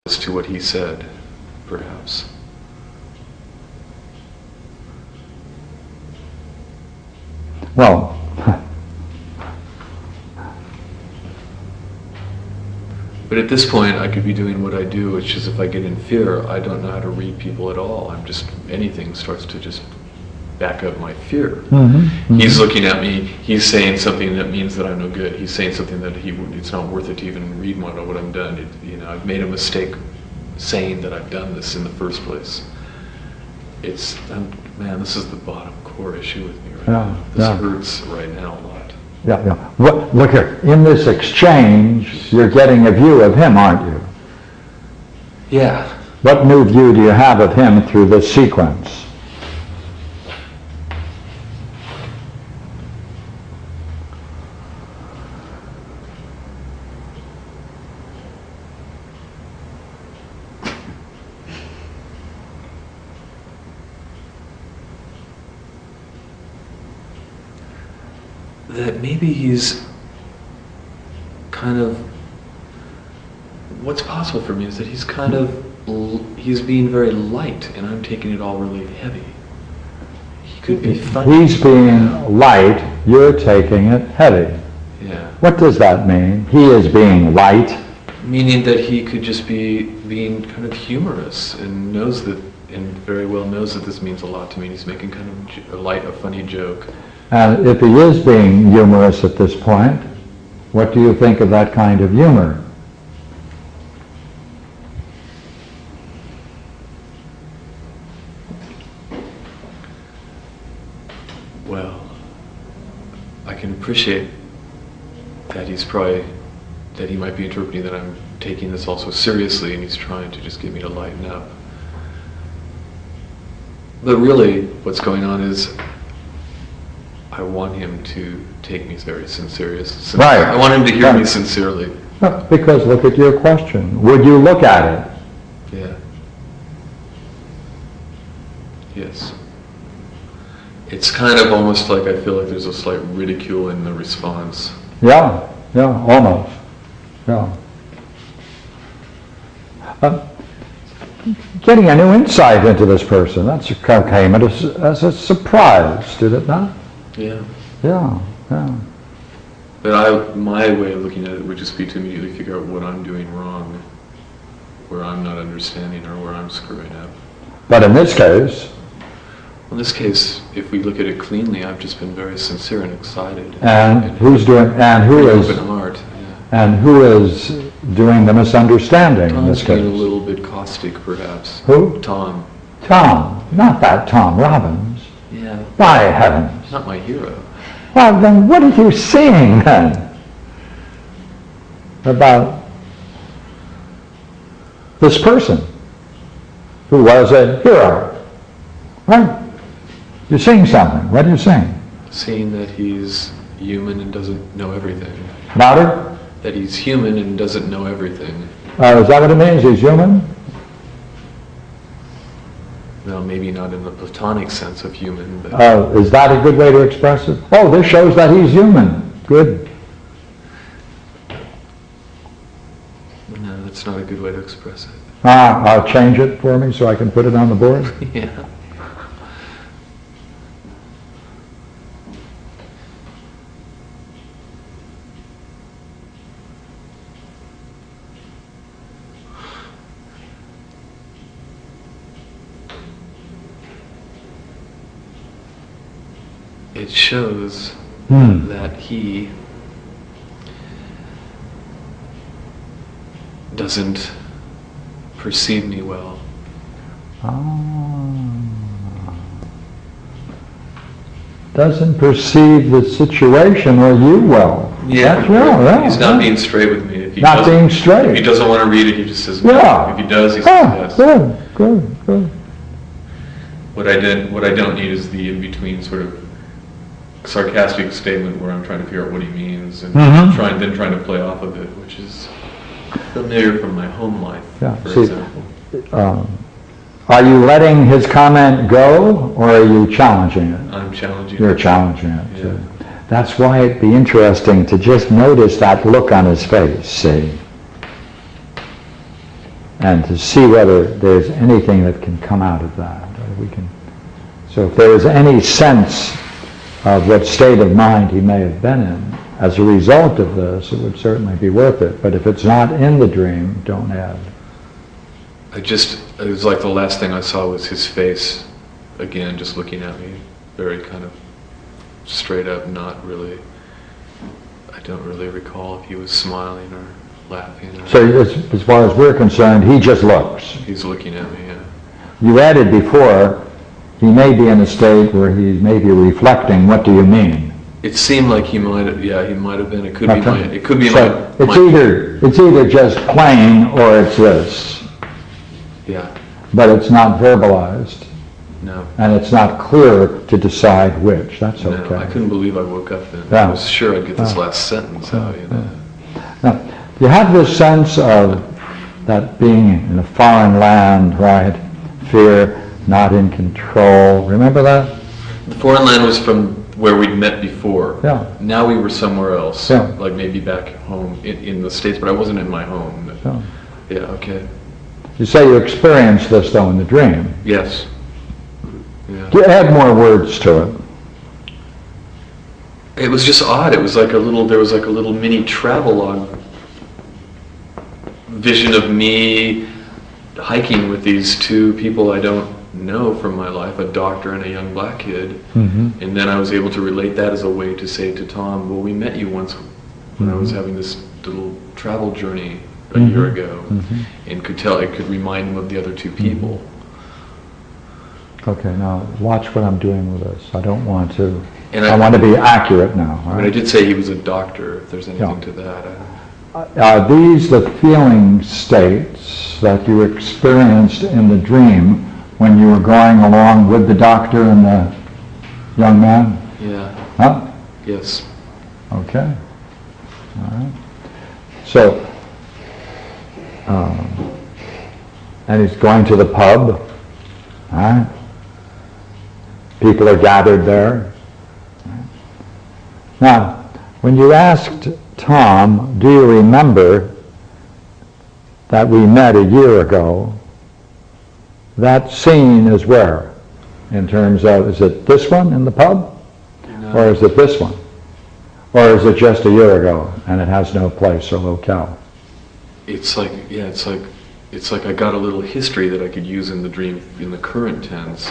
as to what he said, perhaps. Well, but at this point, I could be doing what I do, which is if I get in fear, I don't know how to read people at all. Anything starts to just back up my fear. He's looking at me, he's saying something that means that I'm no good. He's saying something that it's not worth it to even read what I'm done. I've made a mistake saying that I've done this in the first place. Man, this is the bottom core issue with me right now. This hurts right now a lot. yeah. Look here, in this exchange, you're getting a view of him, aren't you? Yeah. What new view do you have of him through this sequence? That maybe he's kind of, what's possible for me is that he's being very light and I'm taking it all really heavy. He could be funny. He's being light, you're taking it heavy. Yeah. What does that mean? He is being light. Meaning that he could just be being kind of humorous and very well knows that this means a lot to me. He's making kind of a funny joke. And if he is being humorous at this point, what do you think of that kind of humor? Well, I can appreciate that that he might be interpreting that I'm taking this all so seriously and he's trying to just get me to lighten up. But really, what's going on is I want him to take me very sincerely. Right. I want him to hear me sincerely. Because look at your question. Would you look at it? Yeah. Yes. It's kind of almost like I feel like there's a slight ridicule in the response. Yeah, almost. Yeah. Getting a new insight into this person, that came as a surprise, did it not? Yeah. Yeah. But my way of looking at it would just be to immediately figure out what I'm doing wrong, where I'm not understanding or where I'm screwing up. But in this case, if we look at it cleanly, I've just been very sincere and excited. And who is open heart? Yeah. And who is doing the misunderstanding in this Tom's case? being a little bit caustic, perhaps. Who? Tom. Tom, not that Tom Robbins. Yeah. By heavens. Not my hero. Well, then what are you seeing then about this person who was a hero? Right? You're seeing something. What are you seeing? Seeing that he's human and doesn't know everything. Louder? That he's human and doesn't know everything. Is that what it means? He's human? No, maybe not in the Platonic sense of human, but... Is that a good way to express it? Oh, this shows that he's human. Good. No, that's not a good way to express it. I'll change it for me so I can put it on the board. Yeah. It shows that he doesn't perceive me well. Doesn't perceive the situation or you well. Yeah, he's not being straight with me. If he not being straight. If he doesn't want to read it, he just says no. Yeah. If he does, he says yes. Good. What I don't need is the in-between sort of sarcastic statement where I'm trying to figure out what he means and trying to play off of it, which is familiar from my home life, for example. Are you letting his comment go, or are you challenging it? I'm challenging You're it. challenging it. Yeah. That's why it'd be interesting to just notice that look on his face, see? and to see whether there's anything that can come out of that. So if there is any sense of what state of mind he may have been in as a result of this, it would certainly be worth it. But if it's not in the dream, don't add. it was like the last thing I saw was his face, again, just looking at me, very kind of straight up, not really, I don't really recall if he was smiling or laughing. Or So as far as we're concerned, he just looks. he's looking at me, yeah. You added before, he may be in a state where he may be reflecting, what do you mean? It seemed like he might have, yeah, he might have been, it could be my, Okay. it could be So my, it's either just plain or it's this, yeah, but it's not verbalized, no. and it's not clear to decide which. That's No, okay. I couldn't believe I woke up then. Yeah. I was sure I'd get this last sentence out, you know. Now, you have this sense of that being in a foreign land, right? Fear, not in control. Remember that? The foreign land was from where we'd met before. Yeah. Now we were somewhere else, Yeah. like maybe back home in the States, but I wasn't in my home. Yeah. Yeah, okay. You say you experienced this, though, in the dream. Yes. Yeah. You add more words to it. It was just odd. It was like there was like a little mini travelogue vision of me hiking with these two people I don't know from my life, a doctor and a young black kid. Mm-hmm. And then I was able to relate that as a way to say to Tom, well, we met you once when I was having this little travel journey a year ago, and it could remind him of the other two people. Okay, now watch what I'm doing with this. I don't want to, And I want to be accurate now. I mean, I did say he was a doctor, if there's anything Yeah. to that. Are these the feeling states that you experienced in the dream when you were going along with the doctor and the young man? Yeah, Huh? yes. Okay. All right. So, and he's going to the pub. All right. People are gathered there. Now, when you asked Tom, do you remember that we met a year ago, that scene is where? In terms of, is it this one in the pub? No. Or is it this one? Or is it just a year ago and it has no place or locale? It's like, yeah, it's like I got a little history that I could use in the dream in the current tense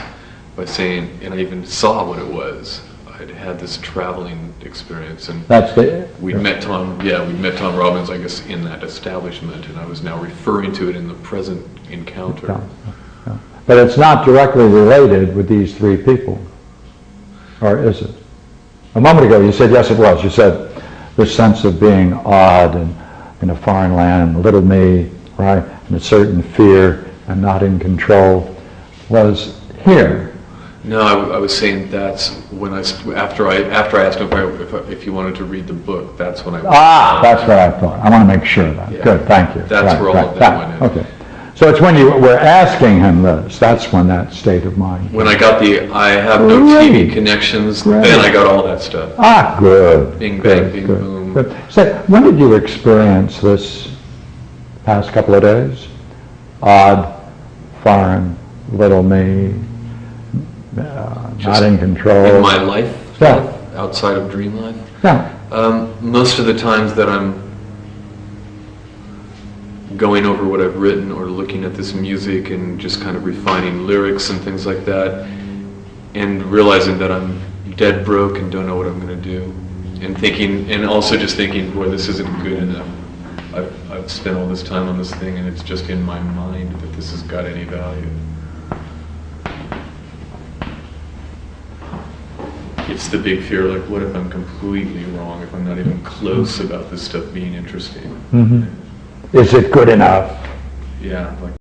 by saying, and I even saw what it was. I'd had this traveling experience, and That's the, we'd met Tom Robbins, I guess, in that establishment, and I was now referring to it in the present encounter. yeah. But it's not directly related with these three people, or is it? A moment ago you said yes it was. You said this sense of being odd and in a foreign land, little me, right, and a certain fear and not in control was here. No, I was saying that's when after I asked him if he wanted to read the book, that's when I. That's what I thought. I want to make sure of that. Yeah. Good, thank you. That's where all of that went in. Okay. So it's when you were asking him this, that's when that state of mind. When I got I have no Great. TV connections, Great. then I got all that stuff. Good. Bing, Good, bang, bing, good, boom. good. So when did you experience this past couple of days? Odd, foreign, little me, not in control. In my life, Yeah. outside of dream life, Yeah. most of the times that I'm going over what I've written or looking at this music and just kind of refining lyrics and things like that, and realizing that I'm dead broke and don't know what I'm going to do, and thinking, and also just thinking, boy, this isn't good enough. I've spent all this time on this thing, and it's just in my mind that this has got any value. It's the big fear, like, what if I'm completely wrong, if I'm not even close about this stuff being interesting? Is it good enough? Yeah, like